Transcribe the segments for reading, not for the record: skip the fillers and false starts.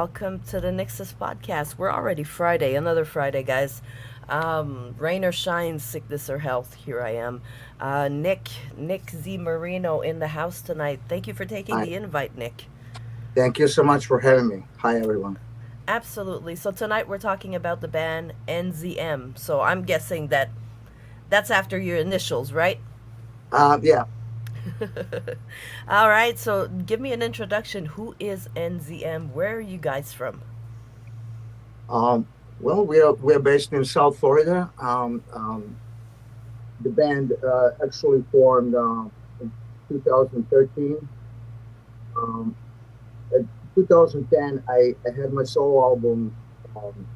Welcome to the NYXUS Podcast. We're already Friday, another Friday, guys. Rain or shine, sickness or health, here I am. Nick Z. Marino in the house tonight. Thank you for taking Hi. the invite, Nick. Thank you so much for having me. Hi, everyone. Absolutely. So tonight we're talking about the band NZM. So I'm guessing that's after your initials, right? Yeah. All right, so give me an introduction. Who is NZM? Where are you guys from? Well, we're based in South Florida. The band actually formed in 2013. Um, in 2010, I had my solo album, um,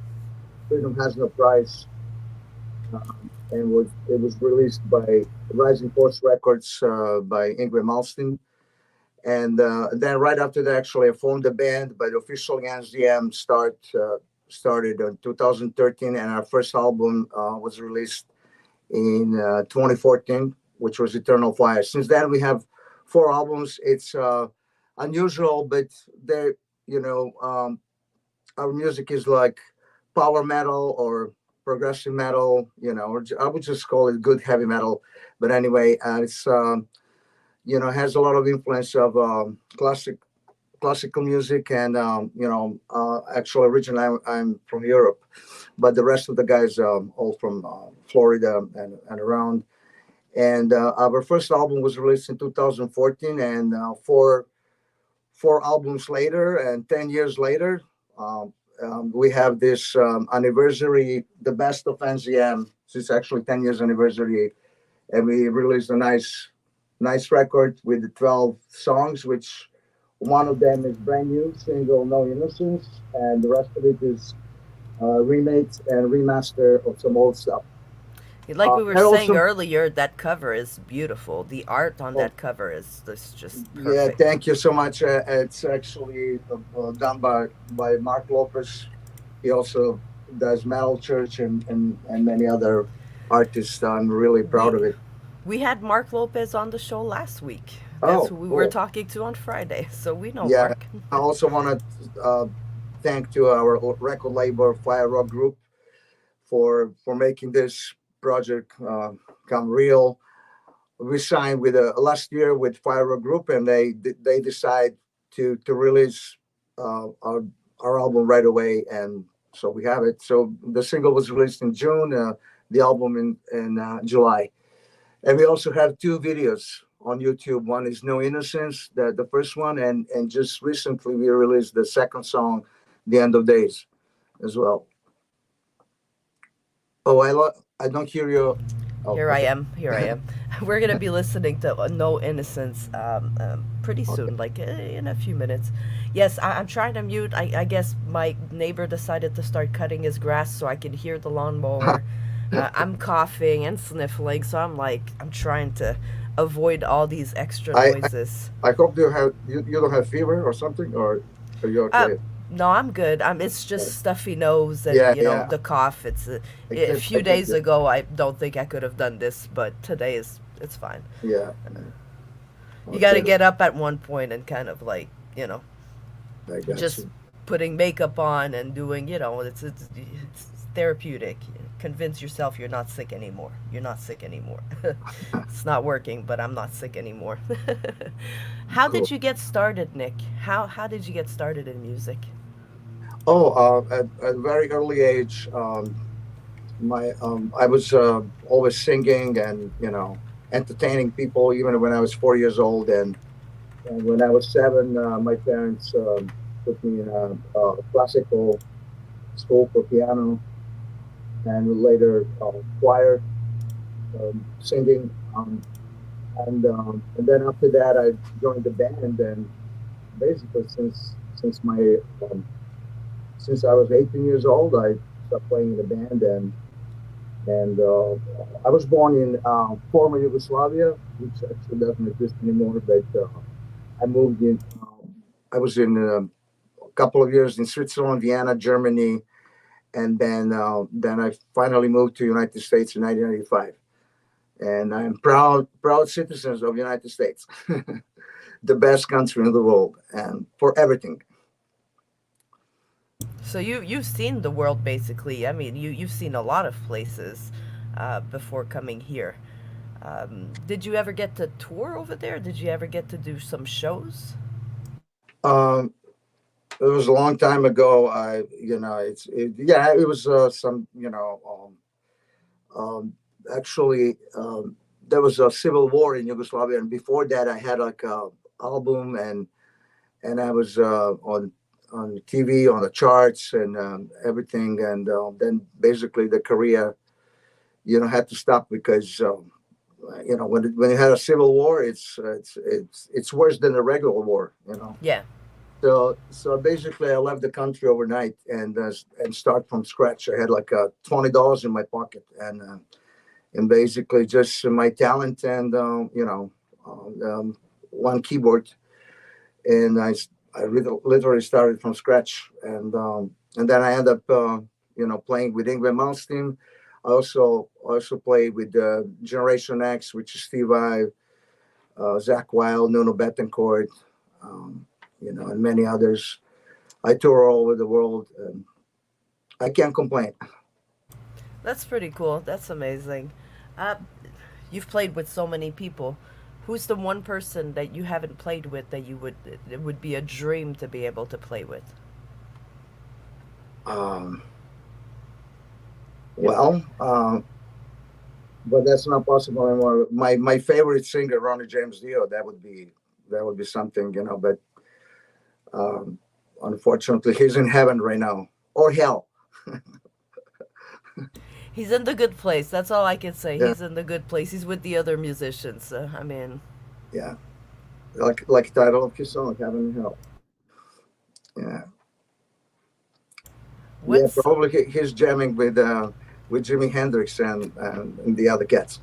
"Freedom Has No Price," and was it was released by Rising Force Records by Ingrid Malmsteen. And then right after that, actually, I formed the band, but officially NZM started in 2013, and our first album was released in 2014, which was Eternal Fire. Since then, we have four albums. It's unusual, but they, you know, our music is like power metal or progressive metal, or I would just call it good heavy metal. But anyway, it's has a lot of influence of classical music, and actually originally I'm from Europe, but the rest of the guys all from Florida and around. And our first album was released in 2014, and four albums later and 10 years later, we have this anniversary, the best of NZM. So it's actually 10 years anniversary, and we released a nice record with 12 songs, which one of them is brand new single "No Innocence," and the rest of it is remakes and remaster of some old stuff. Like we were And saying also, earlier, that cover is beautiful. The art on oh, that cover is just yeah, perfect. thank you so much. It's actually done by Mark Lopez. He also does Metal Church and many other artists. I'm really proud We of it. we had Mark Lopez on the show last week. That's Oh, who we were cool. talking to on Friday. So we know Yeah, Mark. I also want to thank to our record label Fire Rock Group for making this project come real. We signed with last year with Fire Rock Group, and they decide to release our album right away, and so we have it. So the single was released in June, the album in July, and we also have two videos on YouTube. One is "No Innocence," the first one, and just recently we released the second song, "The End of Days," as well. Oh, I don't hear you. Oh, Here I okay. am. Here I am. We're gonna be listening to No Innocence pretty Okay. soon, like in a few minutes. Yes, I'm trying to mute. I guess my neighbor decided to start cutting his grass so I can hear the lawnmower. I'm coughing and sniffling, so I'm trying to avoid all these extra I, I noises. I hope you don't have fever or something, or are you Uh, okay? no, I'm good. It's just stuffy nose and Yeah, yeah. the cough. A I few get days you. ago. I don't think I could have done this, but today is it's fine. Yeah. You got to Okay. get up at one point and kind of like I got just you. putting makeup on and doing it's therapeutic. Convince yourself you're not sick anymore. You're not sick anymore. It's not working, but I'm not sick anymore. How Cool. did you get started, Nick? How did you get started in music? Oh, at a very early age, my I was always singing and entertaining people, even when I was 4 years old. And when I was seven, my parents put me in a classical school for piano, and later choir, singing. And then after that, I joined the band, and basically um, since I was 18 years old, I started playing in the band. And I was born in former Yugoslavia, which actually doesn't exist anymore. But I moved in. I was in a couple of years in Switzerland, Vienna, Germany, and then I finally moved to United States in 1995. And I'm proud citizens of United States, the best country in the world, and for everything. So you've seen the world basically. I mean, you've seen a lot of places before coming here. Did you ever get to tour over there? Did you ever get to do some shows? Um, it was a long time ago. Yeah, it was some, um, actually, there was a civil war in Yugoslavia, and before that, I had like a album, and I was on TV, on the charts, and everything, and then basically the career, had to stop because. When you had a civil war, it's worse than a regular war. Yeah. So basically, I left the country overnight and start from scratch. I had like $20 in my pocket, and basically just my talent and one keyboard, and literally started from scratch, and then I ended up playing with Ingrid Malmsteen. I also played with Generation X, which is Steve Vai, Zach Wild, Nuno Betancourt, and many others. I tour all over the world. And I can't complain. That's pretty cool. That's amazing. Uh, you've played with so many people. Who's the one person that you haven't played with that you would it would be a dream to be able to play with? Um, well, but that's not possible anymore. My favorite singer, Ronnie James Dio, that would be something, But um, unfortunately, he's in heaven right now, or hell. He's in the good place. That's all I can say. Yeah, He's in the good place. He's with the other musicians. I mean, yeah. Like title of his song, heaven and hell. Yeah, yeah. what's Probably he's jamming with Jimi Hendrix and the other cats.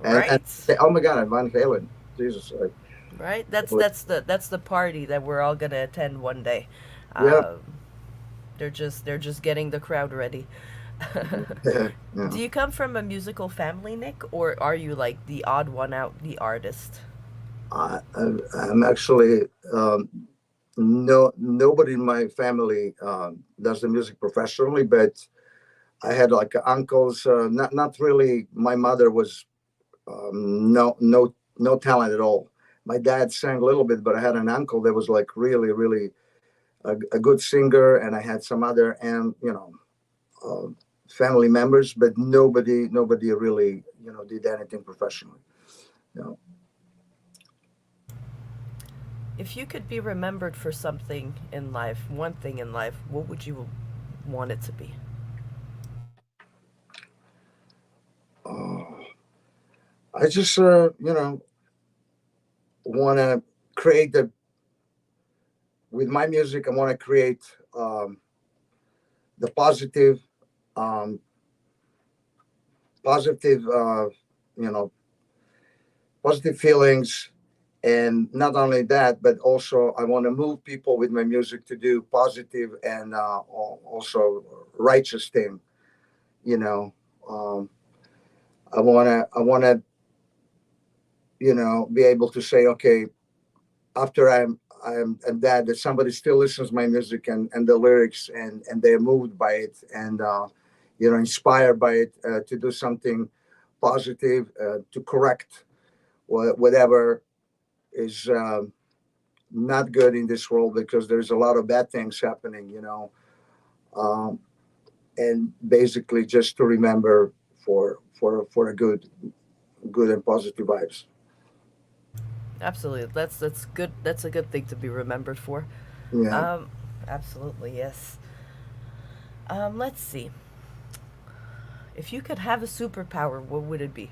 and right? oh my God, Van Halen, Jesus, Right? That's the party that we're all gonna attend one day. yeah, Um, they're just getting the crowd ready. yeah. Do you come from a musical family, Nick, or are you like the odd one out, the artist? I'm actually no nobody in my family does the music professionally, but I had like uncles. Not really. My mother was no talent at all. My dad sang a little bit, but I had an uncle that was like really really a good singer, and I had some other and uh, family members, but nobody really did anything professionally. You know. If you could be remembered for something in life, one thing in life, what would you want it to be? Uh, I just want to create the with my music. I want to create um, the um, positive, you know, positive feelings, and not only that, but also I want to move people with my music to do positive and also righteous thing. You know, um, I wanna be able to say, okay, after I'm dead, that somebody still listens to my music and the lyrics and they're moved by it and inspired by it to do something positive to correct whatever is not good in this world, because there's a lot of bad things happening, um, and basically just to remember for a good and positive vibes. Absolutely. That's good. That's a good thing to be remembered for. Yeah, Um, absolutely, yes. Let's see. If you could have a superpower, what would it be?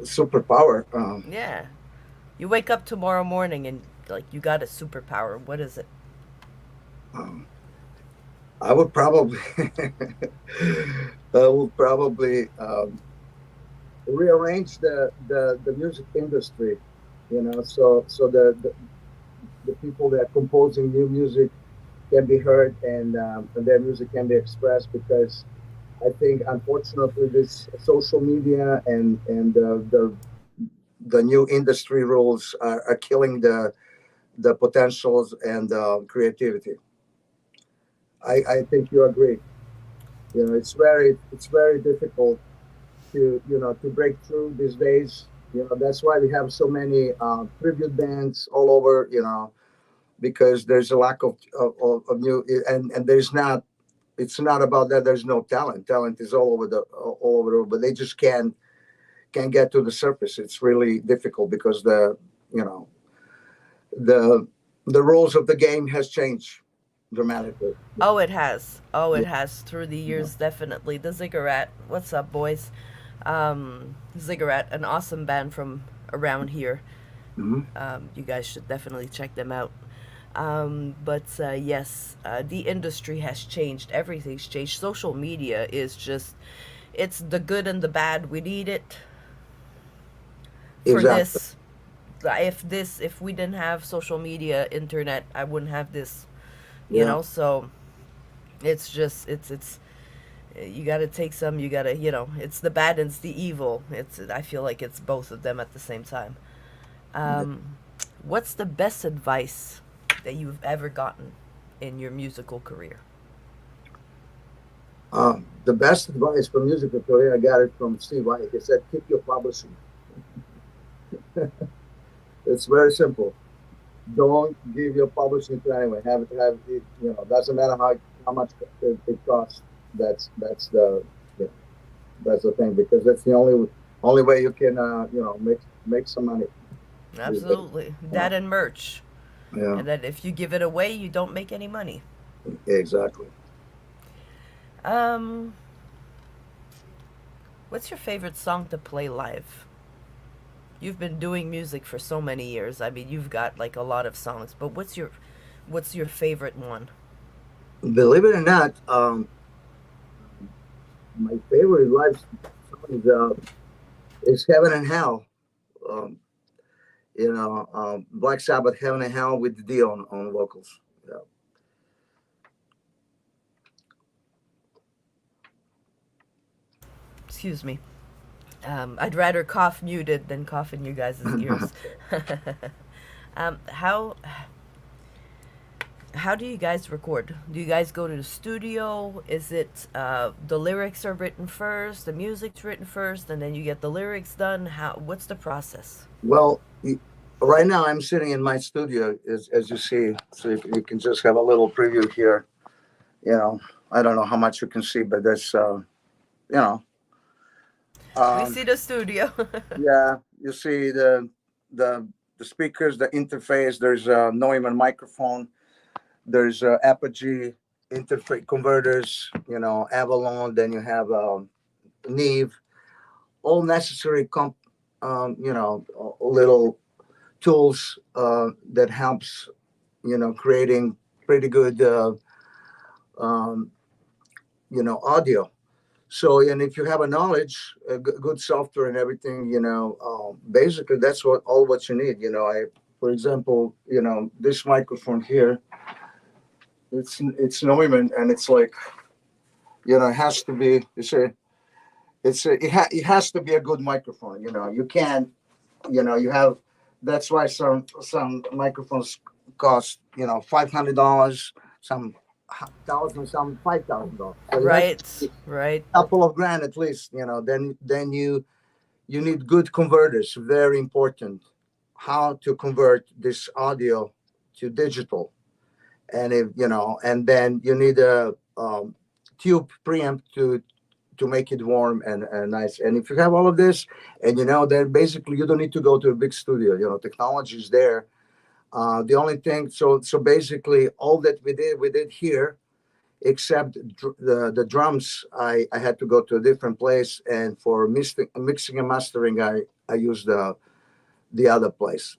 superpower. Yeah. You wake up tomorrow morning and like you got a superpower. What is it? Um, I would probably I would probably rearrange the music industry, so the people that are composing new music can be heard, and their music can be expressed, because I think unfortunately this social media and the new industry rules are killing the potentials and creativity. I think you agree. It's very difficult to to break through these days. That's why we have so many tribute bands all over. Because there's a lack of new, and there's not. It's not about that. There's no talent. Talent is all over the world, but they just can't get to the surface. It's really difficult because you know the the rules of the game has changed dramatically. Oh, it has. Oh, Yeah. it has through the Yeah. years, definitely. The Ziggurat. What's up, boys? Ziggurat, an awesome band from around here. Mhm. You guys should definitely check them out. But yes, the industry has changed. Everything's changed. Social media is just, it's the good and the bad. We need it for Exactly. this. If we didn't have social media, internet, I wouldn't have this. Yeah. So it's you got to take some. You got to, it's the bad and it's the evil. I feel like it's both of them at the same time. Yeah. Um, what's the best advice that you've ever gotten in your musical career? The best advice for musical career, I got it from Steve White. He said, "Keep your publishing." It's very simple. Don't give your publishing to anyone. Have it. Have it. Doesn't matter how much it costs. That's yeah, that's the thing, because that's the only way you can make some money. Absolutely, Yeah. that and merch, Yeah. and that if you give it away, you don't make any money. Exactly. Um, what's your favorite song to play live? You've been doing music for so many years. I mean, you've got like a lot of songs, but what's your favorite one? Believe it or not, my favorite live song is "Heaven and Hell." Um, Black Sabbath, "Heaven and Hell" with D on vocals. Yeah. Excuse me. I'd rather cough muted than cough in you guys' ears. um, how how do you guys record? Do you guys go to the studio? Is it the lyrics are written first, the music's written first, and then you get the lyrics done? What's the process? Well, right now I'm sitting in my studio, as you see, so you can just have a little preview here. You know, I don't know how much you can see, but that's you know, We um, see the studio. yeah, you see the the speakers, the interface. There's a Neumann microphone. There's Apogee interface converters. Avalon. Then you have Neve. All necessary little tools that helps creating pretty good um, audio. So, and if you have a knowledge, good software and everything, basically that's what you need. For example, this microphone here, it's Neumann, and it's like, it has to be. It has to be a good microphone. You can't. You have. That's why some microphones cost $500, some thousand, some $5,000. So it has to Right, be right. a couple of grand at least. Then you need good converters. Very important. How to convert this audio to digital, and and then you need a tube preamp to make it warm and nice. And if you have all of this, and then basically you don't need to go to a big studio. Technology is there. The only thing, so basically all that we did here, except the drums, I had to go to a different place, and for mixing and mastering, I used the other place.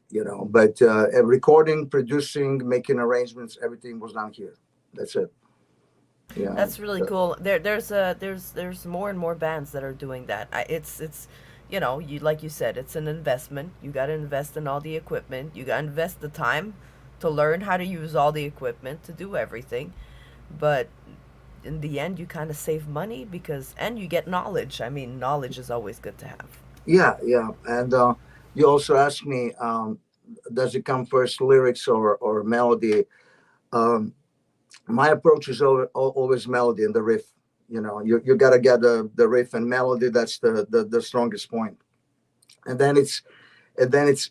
But recording, producing, making arrangements, everything was done here. That's it. Yeah. That's really cool. There's more and more bands that are doing that. It's you, like you said, it's an investment. You got to invest in all the equipment. You got to invest the time to learn how to use all the equipment to do everything. But in the end, you kind of save money and you get knowledge. I mean, knowledge is always good to have. Yeah, yeah. And you also asked me, does it come first, lyrics or melody? Um, My approach is always melody and the riff. You got to get the riff and melody. That's the strongest point, and then it's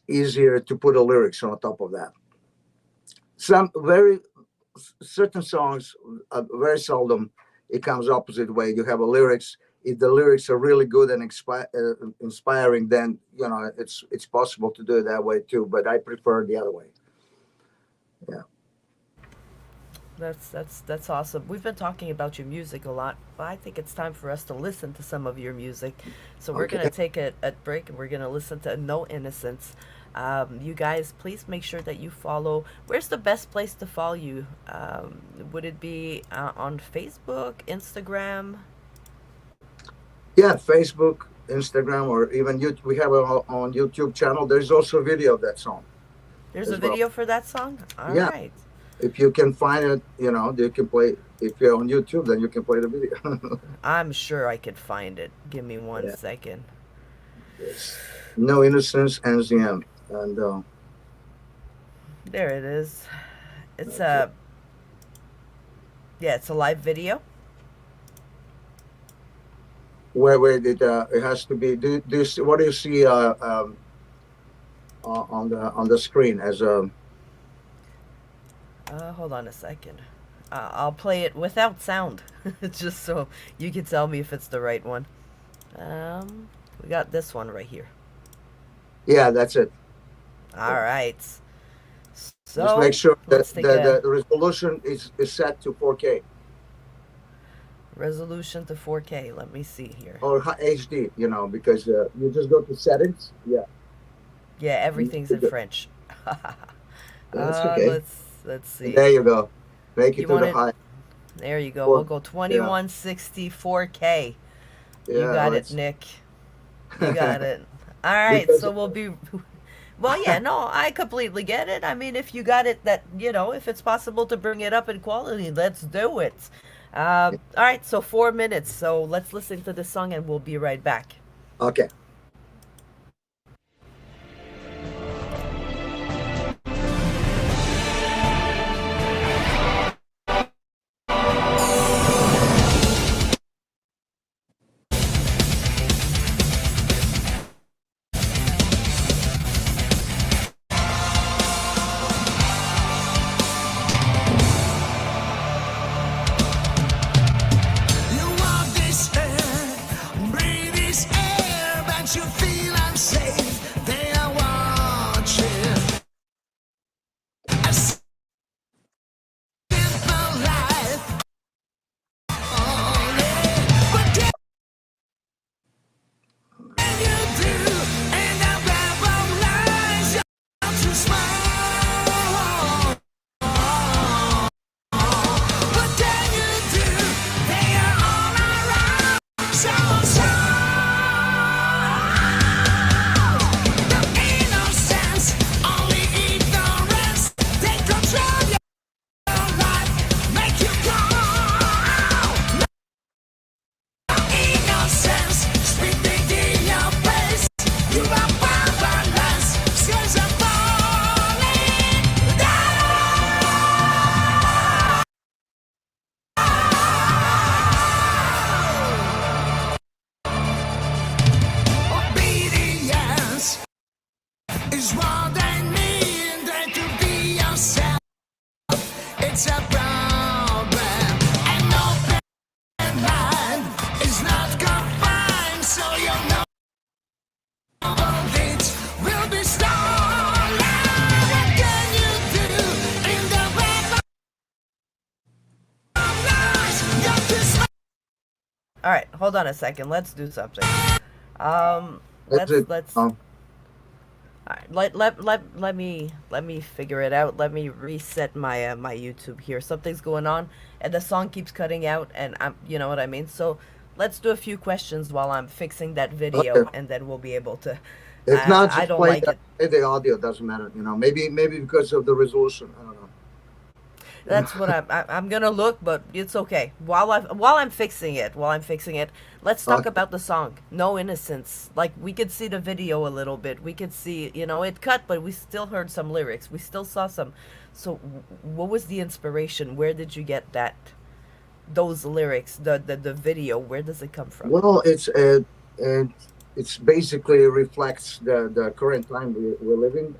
easier to put the lyrics on top of that. Some very certain songs, very seldom it comes opposite way. You have a lyrics. If the lyrics are really good and inspiring, then it's possible to do it that way too. But I prefer the other way. Yeah. That's awesome. We've been talking about your music a lot, but I think it's time for us to listen to some of your music. So we're gonna Okay. take a break and we're gonna listen to No Innocence. You guys, please make sure that you follow. Where's the best place to follow you? Would it be on Facebook, Instagram? Yeah. Facebook, Instagram, or even YouTube. We have on YouTube channel. There's also a video of that song There's a as well. video for that song. All Yeah. right. If you can find it, you can play. If you're on YouTube, then you can play the video. I'm sure I could find it. Give me one Yeah. second. Yes. No Innocence, NZM, and There it is. It's okay. a Yeah, it's a live video. Where it has to be. What do you see on the screen as a? Hold on a second. I'll play it without sound, just so you can tell me if it's the right one. We got this one right here. Yeah, that's it. All right. Just make So sure that let's take a the resolution is set to 4K resolution to 4K. Let me see here. or HD. Because you just go to settings. Yeah, Yeah, everything's in that's French. okay. Let's see. There you go. Make it You to want the it? high. There you go. We'll Four. go Yeah, 2160 4K. You yeah. got it, Let's. Nick. You got it. All right, Because so we'll be. Well, yeah, no, I completely get it. I mean, if you got it, if it's possible to bring it up in quality, let's do it. All right, so 4 minutes. So let's listen to this song and we'll be right back. Okay. You walk this earth, breathe this air, but you feel unsafe. They are watching. A simple life, but can you do? And the devil lies, you're too small. What can you do? They are all around. So, the innocence, only ignorance. They control your life, make you go. No innocence, spitting in your face. You are powerless, scars are falling down. Obedience is what I mean. Try to be yourself. It's a problem. An open mind is not confined, so you know it will be stolen. What can you do in the web of lies? You're too smart. All right, hold on a second. Let's do something. Um, That's let's it. let's. All right, let me figure it out. Let me reset my YouTube here. Something's going on, and the song keeps cutting out, and you know what I mean. So let's do a few questions while I'm fixing that Okay. video, and then we'll be able to. If not, I just don't play like it. the audio. Doesn't matter. Maybe because of the resolution. I don't know. That's what I'm gonna look, but it's okay. While I'm fixing it, let's talk Okay. about the song "No Innocence." Like we could see the video a little bit. We could see, it cut, but we still heard some lyrics. We still saw some. So, what was the inspiration? Where did you get those lyrics? The video. Where does it come from? Well, it, it's basically reflects the current time we're living.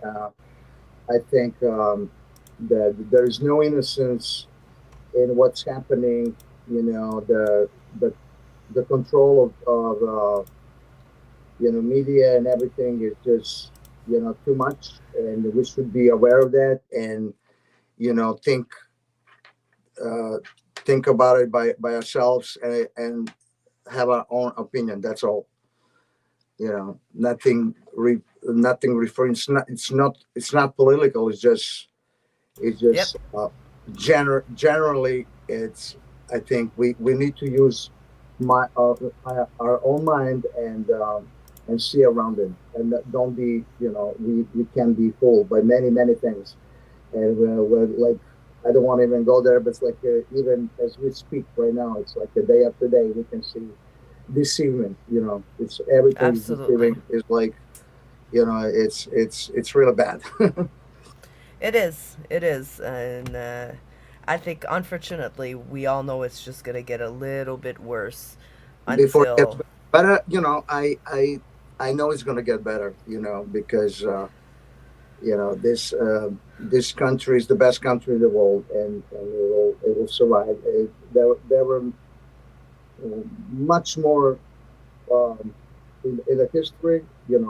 I think that there is no innocence in what's happening. The the control of media and everything is just too much, and we should be aware of that, and you know think uh, think about it by ourselves, and have our own opinion. That's all. Nothing referring. It's not political. It's Yep, just generally. It's I think we need to use our own mind, and see around it, and don't be we can be fooled by many things, and we're like, I don't want to even go there, but it's like, even as we speak right now, it's like a day after day we can see deceiving. It's everything is absolutely. deceiving. Is like, it's really bad. It is. It is. And I think, unfortunately, we all know it's just going to get a little bit worse Before it gets until. better. I know it's going to get better. Because this country is the best country in the world, and it will survive. There were much more, um, in the history. In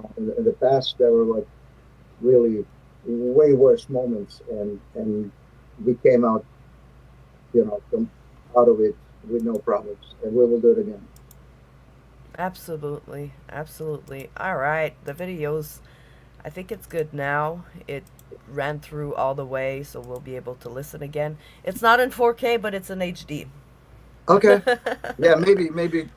the past, there were like really way worse moments, and we came out, out of it with no problems, and we will do it again. Absolutely. Absolutely. All right. The videos, I think it's good now. It ran through all the way, so we'll be able to listen again. It's not in 4K, but it's in HD. Okay. Yeah, maybe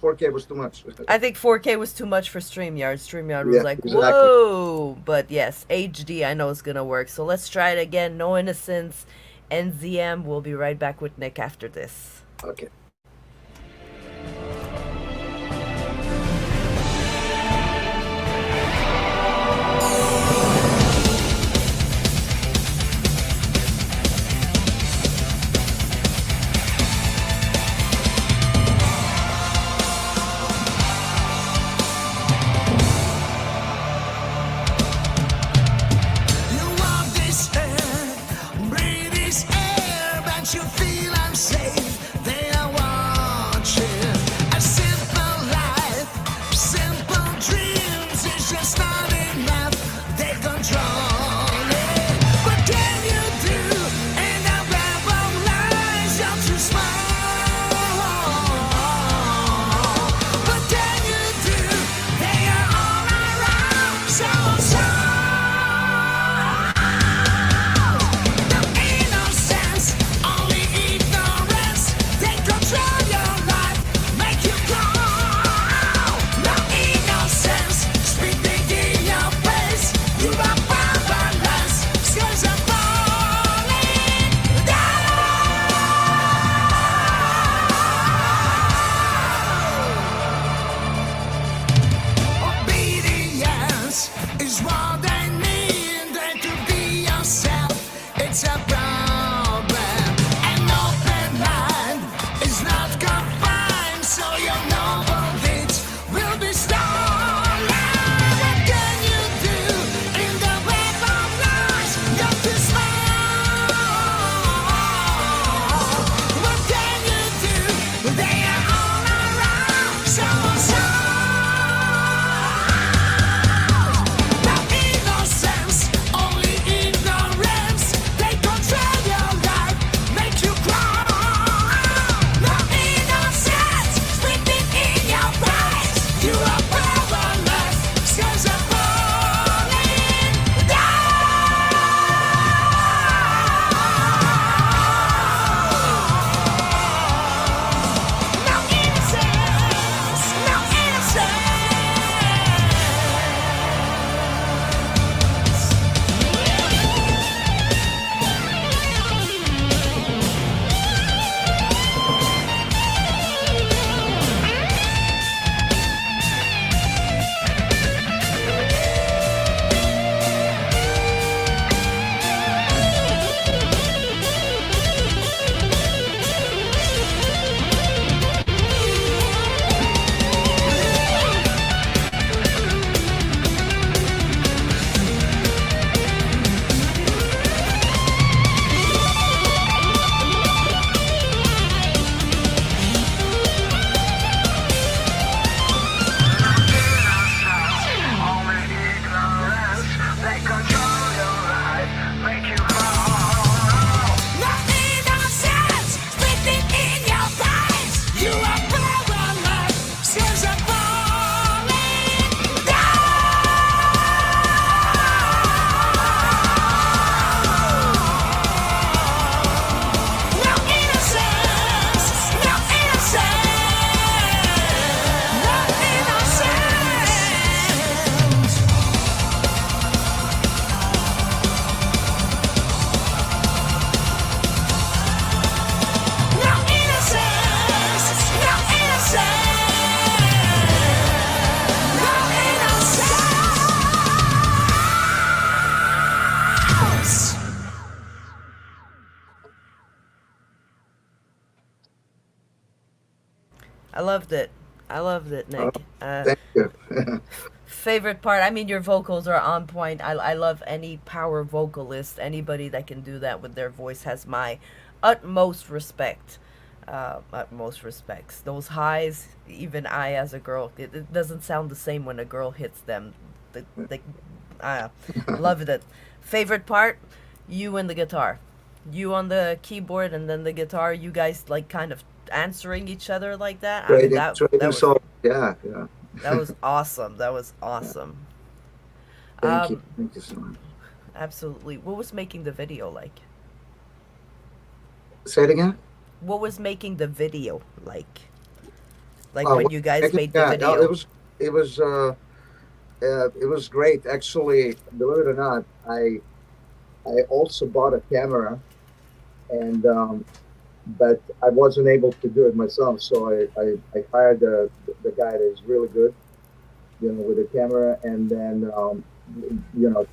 4K was too much. I think 4K was too much for StreamYard. StreamYard was Yeah, like, exactly. whoa! But yes, HD I know is gonna work. So let's try it again. No Innocence, NZM. We'll be right back with Nick after this. Okay. You want this air, breathe this air, but you feel unsafe. They are loved it. I loved it, Oh, Nick. thank you. Favorite part? I mean, your vocals are on point. I love any power vocalist. Anybody that can do that with their voice has my utmost respect. Utmost respects. Those highs, even I as a girl, it doesn't sound the same when a girl hits them. The loved it. Favorite part? You and the guitar. You on the keyboard and then the guitar. You guys like kind of answering each other like that. I mean Trading songs. Yeah, yeah, that was awesome. That was yeah. awesome. Thank you. Um, Thank you so much. absolutely. What was making the video like? Say it again. What was making the video like? Like when What you guys made the yeah, no, video. it was it was great. Actually, believe it or not, I also bought a camera, and but I wasn't able to do it myself. So I hired the guy that is really good, with the camera, and then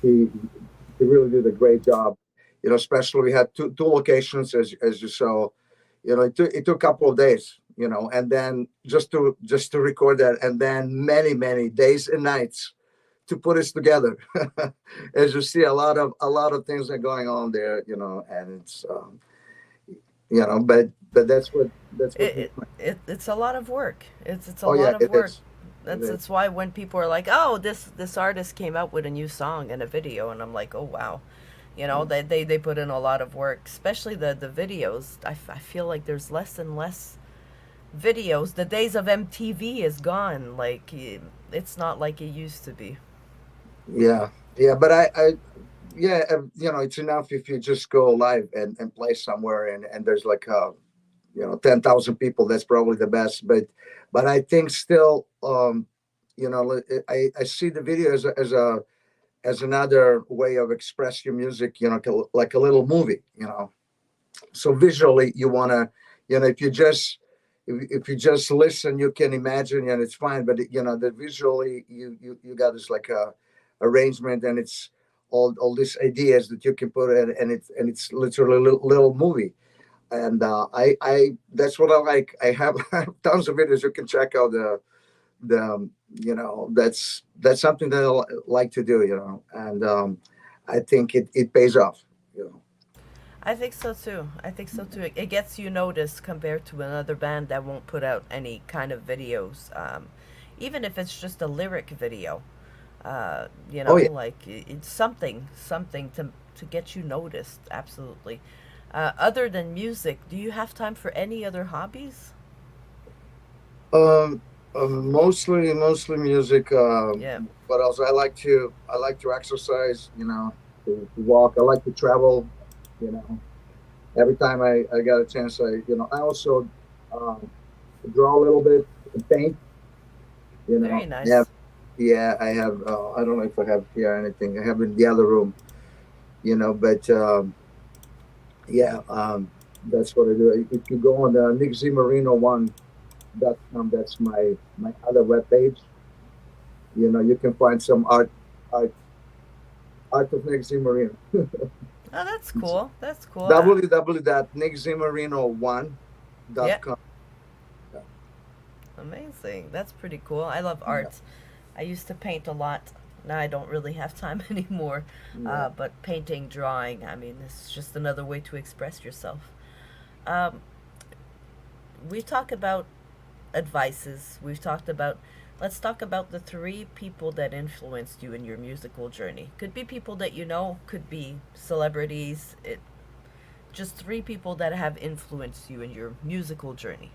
he really did a great job. Especially we had two locations, as you saw. It took a couple of days, and then just to record that, and then many days and nights to put it together. As you see, a lot of things are going on there, and it's but that's what It, it's a lot of work. It's a oh yeah, lot of it work. is. It That's is. why when people are like, "Oh, this artist came out with a new song and a video," and I'm like, "Oh wow," they put in a lot of work, especially the videos. I feel like there's less and less videos. The days of MTV is gone. Like it's not like it used to be. Yeah, yeah, but yeah, it's enough if you just go live and play somewhere, and there's like 10,000 people. That's probably the best. But I think still, I see the video as another way of express your music, like a little movie. So visually you want to, if you just listen, you can imagine, and it's fine. But the visually, you got this like a arrangement, and it's all these ideas that you can put in, and it's literally a little movie. And I that's what I like. I have tons of videos. You can check out that's something that like to do, and I think it pays off, you know. I think so too. I think so too. It gets you noticed compared to another band that won't put out any kind of videos, even if it's just a lyric video. Oh yeah. Like it's something to get you noticed. Absolutely. Other than music, do you have time for any other hobbies? Um, mostly music. Yeah. What else? I like to exercise. To walk. I like to travel. You know, every time I got a chance, I also um, draw a little bit and paint. Very I have, nice. yeah, I have. I don't know if I have here anything. I have in the other room. But yeah, that's what I do. If you go on the NYXUS.com, that's my other web page. You can find some art, art of Nick Zimmerino. Oh, that's It's cool. That's cool. www.nickzimmerino1.com. Yeah, amazing. That's pretty cool. I love Yeah, art. I used to paint a lot. Now I don't really have time anymore. yeah. But painting, drawing, I mean, it's just another way to express yourself. Um, we talk about advices. We've talked about. Let's talk about the three people that influenced you in your musical journey. Could be people that you know. Could be celebrities. Just three people that have influenced you in your musical journey.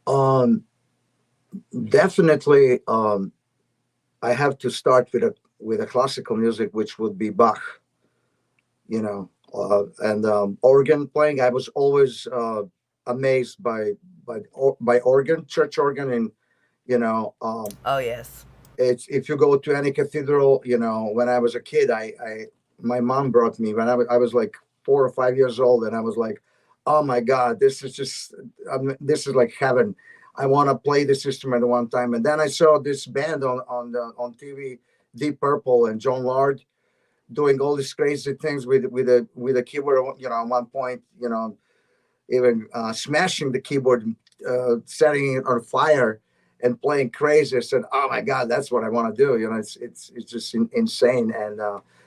Um, Definitely. I have to start with a classical music, which would be Bach. And organ playing. I was always amazed by organ, church organ, and you know, um, Oh yes. it's if you go to any cathedral. When I was a kid, my mom brought me when I was like 4 or 5 years old, and I was like, oh my God, this is like heaven. I want to play this instrument at one time. And then I saw this band on TV, Deep Purple and John Lord doing all these crazy things with a keyboard. At one point, even smashing the keyboard, setting it on fire, and playing crazy. I said, "Oh my God, that's what I want to do." It's just insane. And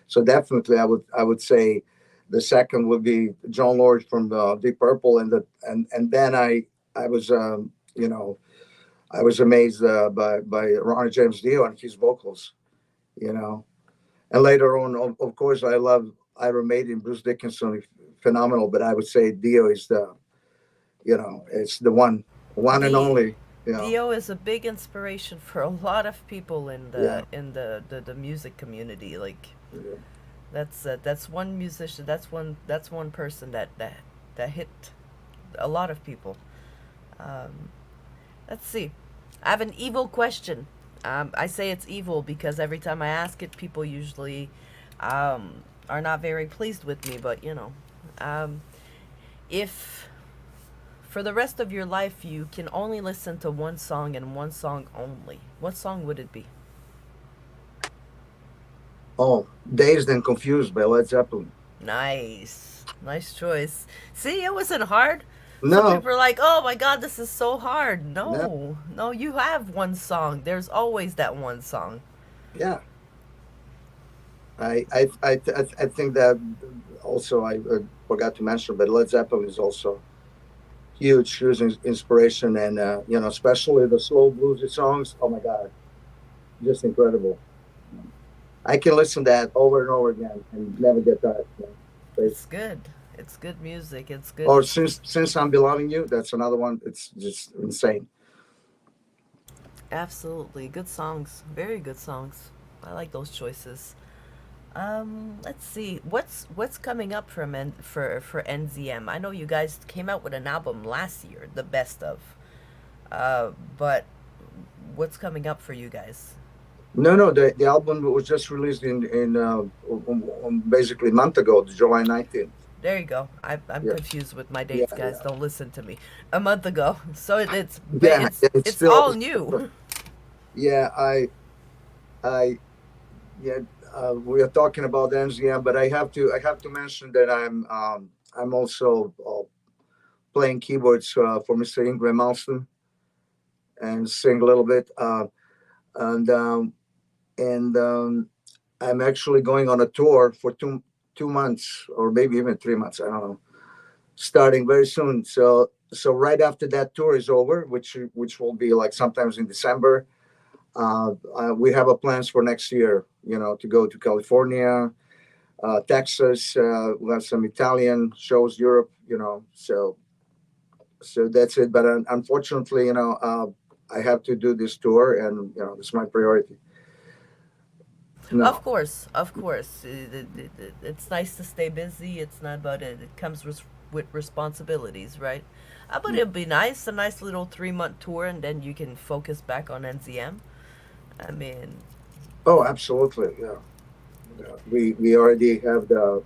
so definitely, I would say the second would be John Lord from Deep Purple, and then I was I was amazed by Ronnie James Dio and his vocals. You know, and later on, of course, I love Iron Maiden, Bruce Dickinson, phenomenal. But I would say Dio is it's the one and D only. You know, Dio is a big inspiration for a lot of people in yeah, the music community. Like yeah. that's one musician. That's one person that hit a lot of people. Um, let's see. I have an evil question. I say it's evil because every time I ask it, people usually are not very pleased with me. But um, if for the rest of your life you can only listen to one song and one song only, what song would it be? Oh, Dazed and Confused by Led Zeppelin. Nice choice. See, it wasn't hard. Some No, people are like, "Oh my God, this is so hard." no, No, you have one song. There's always that one song. yeah. I think that also I forgot to mention, but Led Zeppelin is also huge inspiration, and especially the slow bluesy songs. Oh my God, just incredible. I can listen to that over and over again and never get tired. It's good. It's good music. It's good. Or since I'm belonging you, that's another one. It's just insane. Absolutely. Good songs. Very good songs. I like those choices. Let's see. What's coming up for NZM? I know you guys came out with an album last year, the best of. But what's coming up for you guys? No, the album was just released in basically a month ago, July 19th. There you go. I'm Yeah, confused with my yeah, dates, guys. yeah, Don't listen to me. A month ago. So it's yeah. it's It's it's all still, new. yeah. I, yeah. We are talking about NZM, but I have to mention that I'm also playing keyboards for Mr. Ingrid Malmsteen and sing a little bit. And I'm actually going on a tour for 2 months or maybe even 3 months. I don't know. Starting very soon. So right after that tour is over, which will be like sometimes in December, we have a plans for next year. To go to California, Texas. We have some Italian shows, Europe. So that's it. But unfortunately, I have to do this tour, and it's my priority. Of No. course, of course. It's nice to stay busy. It's not about it. It comes with responsibilities, right? But it'd be nice, a nice little 3-month tour, and then you can focus back on NZM. I mean, Oh, absolutely. Yeah. Yeah. We already have uh,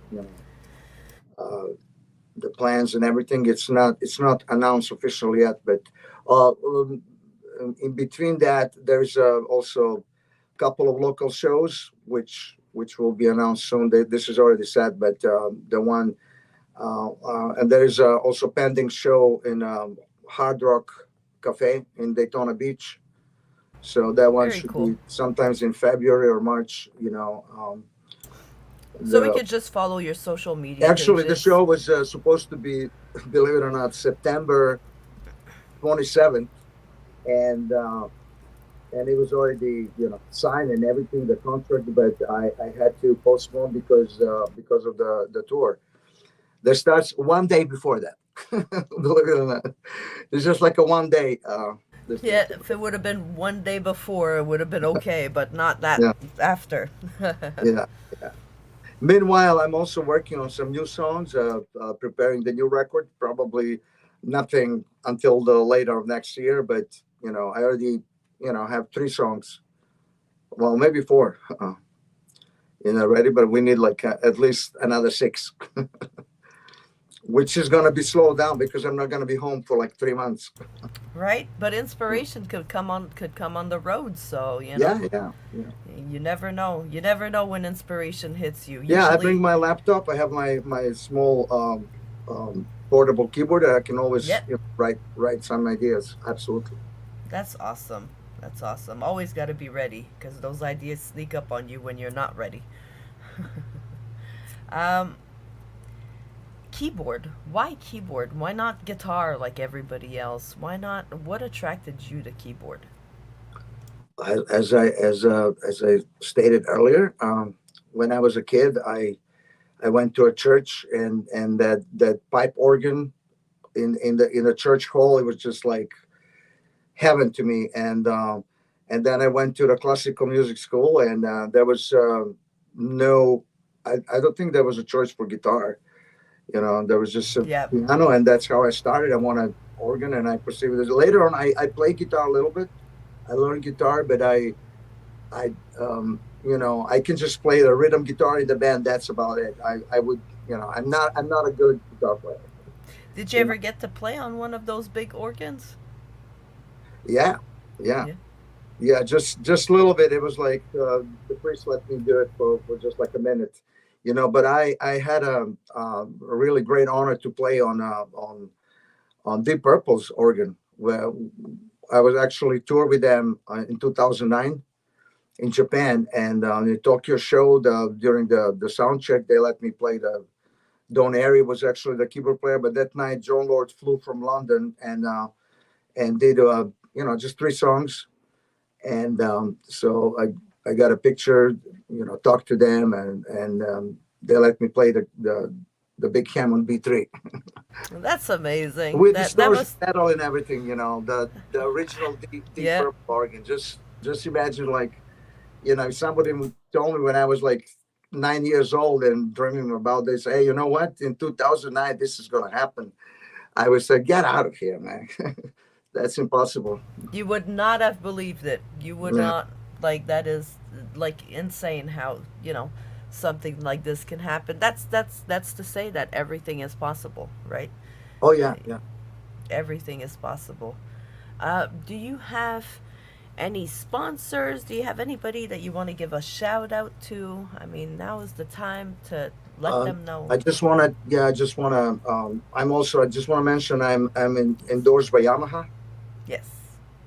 the plans and everything. It's not announced officially yet, but in between that, there's also a couple of local shows which will be announced soon. This is already set, but the one and there is also pending show in Hard Rock Cafe in Daytona Beach. So that one very should cool. be sometimes in February or March. So we The could just follow your social media Actually, the pages. show was supposed to be, believe it or not, September 27th, and it was already signed and everything, the contract, but I had to postpone because of the tour. That starts one day before that. Believe it or not, it's just like a one day. Yeah, if it would have been one day before, it would have been okay, but not that Yeah, after. yeah, yeah. Meanwhile, I'm also working on some new songs, preparing the new record. Probably nothing until the later of next year, but I already have 3 songs. Well, maybe 4, ready, but we need like at least another 6, which is gonna be slowed down because I'm not gonna be home for like 3 months. Right? But inspiration could come on the road, so Yeah, yeah, yeah. you never know. You never know when inspiration hits you. Yeah, I bring Usually, my laptop. I have my small portable keyboard, I can always Yep. write some ideas. Absolutely. That's awesome. That's awesome. Always got to be ready because those ideas sneak up on you when you're not ready. um, Keyboard. Why keyboard? Why not guitar like everybody else? Why not? What attracted you to keyboard? As I stated earlier, when I was a kid, I went to a church, and that pipe organ in the church hall, it was just like heaven to me. And then I went to the classical music school, and there was no, I don't think there was a choice for guitar. There was just a Yep. piano, and that's how I started. I wanted organ, and I proceeded with it. Later on, I played guitar a little bit. I learned guitar, but I can just play the rhythm guitar in the band. That's about it. I would, I'm not a good guitar player. Did you You know? ever get to play on one of those big organs? Yeah, yeah, Yeah. yeah. Just a little bit. It was like the priest let me do it for just like a minute. But I had a really great honor to play on Deep Purple's organ, where I was actually toured with them in 2009 in Japan, and the Tokyo show, during the sound check, they let me play the Don Airy was actually the keyboard player, but that night John Lord flew from London, and did just three songs, and so I got a picture, talked to them, and they let me play the big Hammond B3 That's amazing. with That distortion must. pedal and everything. The original Deep Yeah. Purple organ. Just imagine, like, if somebody told me when I was like 9 years old and dreaming about this, hey, you know what? In 2009, this is going to happen. I would say, get out of here, man. That's impossible. You would not have believed it. You would Yeah. not, like, that is like insane how, something like this can happen. That's to say that everything is possible, right? Oh, yeah, yeah. Everything is possible. Do you have any sponsors? Do you have anybody that you want to give a shout out to? I mean, now is the time to let Um, them know. I just want to, yeah, I just want to, I just want to mention endorsed by Yamaha. Yes.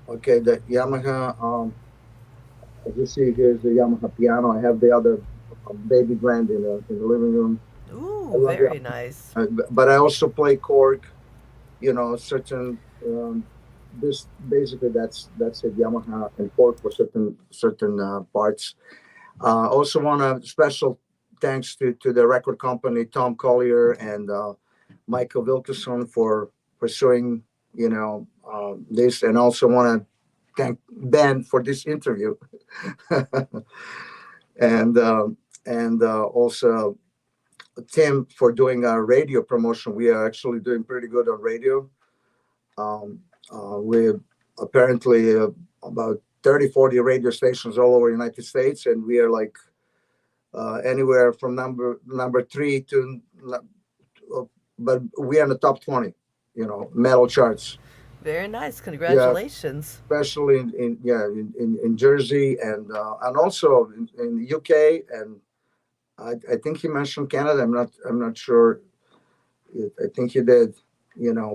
Okay, the Yamaha, as you see, here's the Yamaha piano. I have the other baby grand in the living room. I Ooh, love very Yamaha. nice. But I also play Korg, certain, this basically that's it, Yamaha and Korg for certain parts. Also want a special thanks to the record company, Tom Collier and Michael Wilkerson, for pursuing, this, and also want to thank Ben for this interview, and also Tim for doing our radio promotion. We are actually doing pretty good on radio. We apparently about 30, 40 radio stations all over the United States, and we are like anywhere from number three to, but we are in the top 20, metal charts. Very nice. Yeah, Congratulations. especially in Jersey, and also in the UK, and I think he mentioned Canada. I'm not sure. I think he did,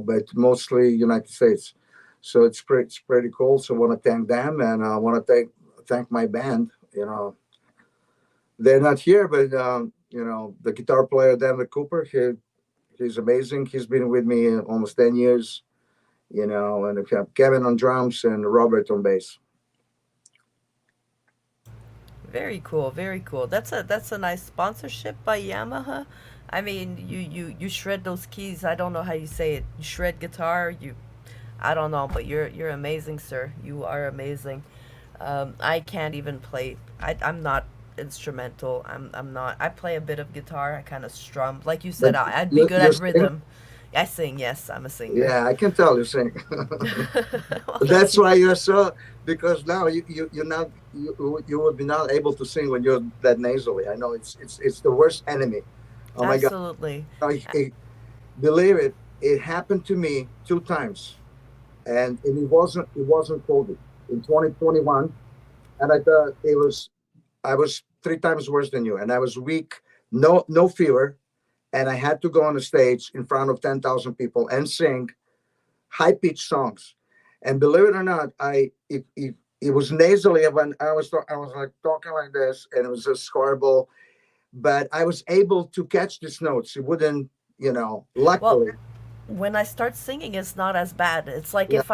but mostly United States. So it's pretty cool. So I want to thank them, and I want to thank my band. They're not here, but the guitar player Denver Cooper, he's amazing. He's been with me almost 10 years. And we have Kevin on drums and Robert on bass. Very cool. Very cool. That's a nice sponsorship by Yamaha. I mean, you shred those keys. I don't know how you say it. You shred guitar. I don't know, but you're amazing, sir. You are amazing. I can't even play. I'm not instrumental. I'm not. I play a bit of guitar. I kind of strum. Like you But said, I'd be you, good you at sing? rhythm. I sing. Yes, I'm a singer. Yeah, I can tell you sing. Well, That's why you're so, because now you would be not able to sing when you're that nasally. I know it's the worst enemy. Oh my God! absolutely. Believe it, it happened to me two times, and it wasn't COVID in 2021, and I thought I was three times worse than you, and I was weak, no fever, and I had to go on a stage in front of 10,000 people and sing high pitched songs. And believe it or not, it was nasally when I was like talking like this, and it was just horrible. But I was able to catch these notes. It wouldn't, Well, luckily. when I start singing, it's not as bad. It's like Yeah, if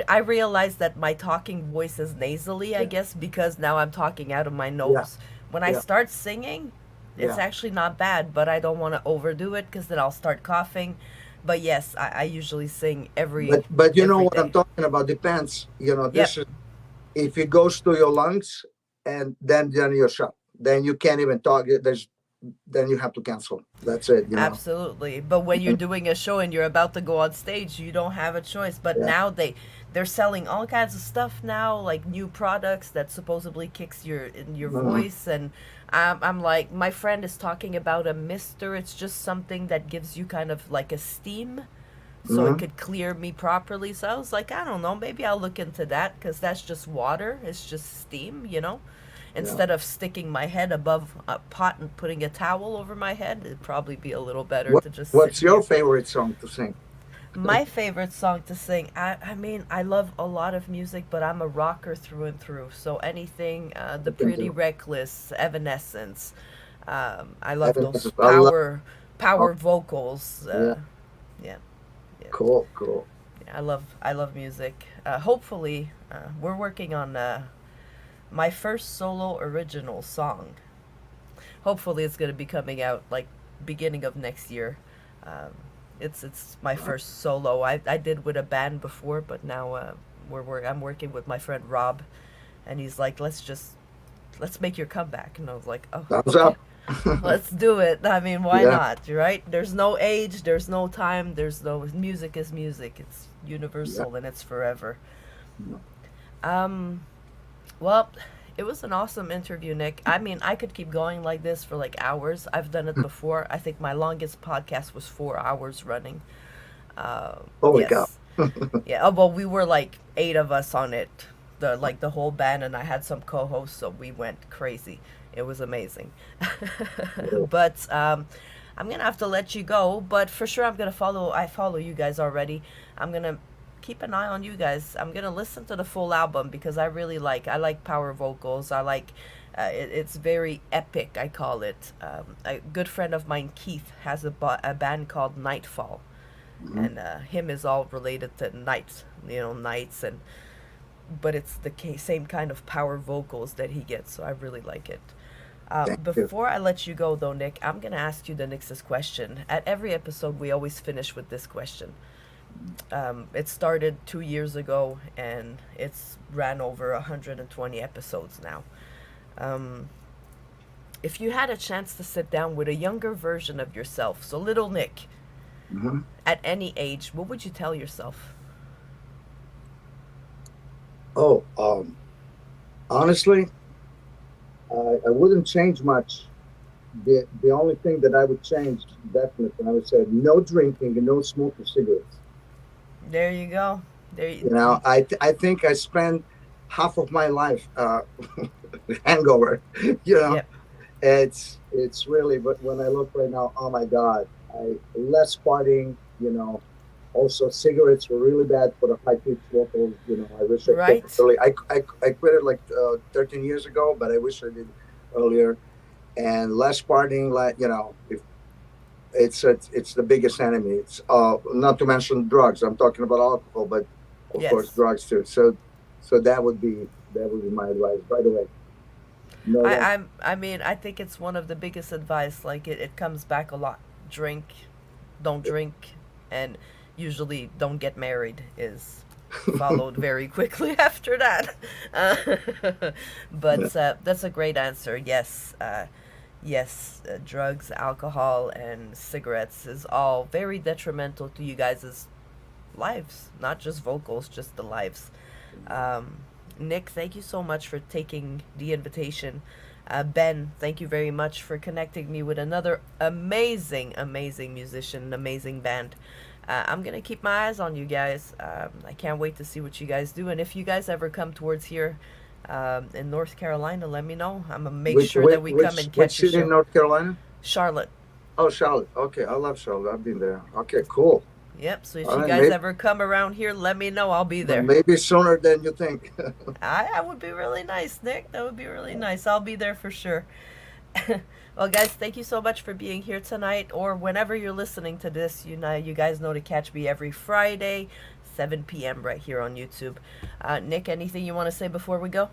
I realize that my talking voice is nasally, I yeah, guess, because now I'm talking out of my yeah, nose. When I yeah, start singing, it's yeah. actually not bad, but I don't want to overdo it because then I'll start coughing. But yes, I usually sing But you know every what I'm day. talking about depends. Yep, This is if it goes to your lungs, and then you're shot. Then you can't even talk. Then you have to cancel. That's it. absolutely. But when you're doing a show and you're about to go on stage, you don't have a choice. But Yeah. now they're selling all kinds of stuff now, like new products that supposedly kicks your Mhm. voice. And I'm like, my friend is talking about a mister. It's just something that gives you kind of like a steam, so it Mhm. could clear me properly. So I was like, I don't know, maybe I'll look into that because that's just water. It's just steam. Yeah. Instead of sticking my head above a pot and putting a towel over my head, it'd probably be a little better What to just sit What's your here. favorite song to sing? My favorite song to sing, I mean, I love a lot of music, but I'm a rocker through and through. So anything, The You can Pretty do. Reckless, Evanescence, I I love don't know. those I love. Oh, power vocals. yeah. Yeah, yeah, Cool. Cool. yeah, I love music. Hopefully, we're working on my first solo original song. Hopefully, it's gonna be coming out like beginning of next year. Um, it's my first solo. I did with a band before, but now I'm working with my friend Rob, and he's like, let's make your comeback, and I was like, oh, Thumbs okay, up. let's do it. I mean, why Yeah. not, right? There's no age, there's no time, there's no music is music. It's Yeah. universal and it's forever. Um, well, it was an awesome interview, Nick. I mean, I could keep going like this for like hours. I've done it before. I think my longest podcast was 4 hours running. Holy cow. Yes. Yeah. Oh, well, we were like 8 of us on it, the whole band, and I had some co-hosts, so we went crazy. It was amazing. Yeah. But I'm gonna have to let you go. But for sure, I'm gonna follow. I follow you guys already. I'm gonna keep an eye on you guys. I'm gonna listen to the full album because I like power vocals. I like it's very epic. I call it. A good friend of mine, Keith, has a band called Nightfall, Mhm. and him is all related to nights. Nights, and but it's the same kind of power vocals that he gets. So I really like it. Thank you. Before I let you go, though, Nick, I'm gonna ask you the NYXUS question. At every episode, we always finish with this question. It started 2 years ago, and it's ran over 120 episodes now. Um, if you had a chance to sit down with a younger version of yourself, so little Nick, Mhm. at any age, what would you tell yourself? Oh, honestly, I wouldn't change much. The only thing that I would change, definitely, I would say no drinking and no smoking cigarettes. There you go. There You you, know, I think I spent half of my life hangover. You know, yep, it's really. But when I look right now, oh my God, I less partying. Also cigarettes were really bad for the high pitched vocals. I wish I quit right, early. I quit it like 13 years ago, but I wish I did earlier. And less partying, like if it's the biggest enemy. It's not to mention drugs. I'm talking about alcohol, but of course yes. drugs too. So that would be my advice. By the way, no, don't. I mean, I think it's one of the biggest advice. Like it comes back a lot. Drink, don't drink, and usually don't get married is followed very quickly after that. But that's a great answer. Yes, yes, drugs, alcohol, and cigarettes is all very detrimental to you guys' lives, not just vocals, just the lives. Um, Nick, thank you so much for taking the invitation. Ben, thank you very much for connecting me with another amazing, amazing musician, amazing band. I'm gonna keep my eyes on you guys. I can't wait to see what you guys do. And if you guys ever come towards here in North Carolina, let me know. I'm gonna make Which sure that which we come which and which catch a city in show. North Carolina? Charlotte. Oh, Charlotte. Okay, I love Charlotte. I've been there. Okay, cool. Yep. So if All you right, guys ever come around here, let me know. I'll be there. maybe sooner than you think. I would be really nice, Nick. That would be really nice. I'll be there for sure. Well, guys, thank you so much for being here tonight, or whenever you're listening to this. You guys know to catch me every Friday, 7 p.m. right here on YouTube. Nick, anything you want to say before we go?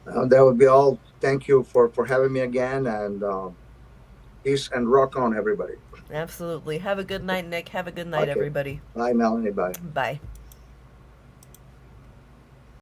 That would be all. Thank you for having me again, and peace and rock on, everybody. Absolutely. Have a good night, Nick. Have a good night, Okay. everybody. Bye, Melanie. Bye. Bye.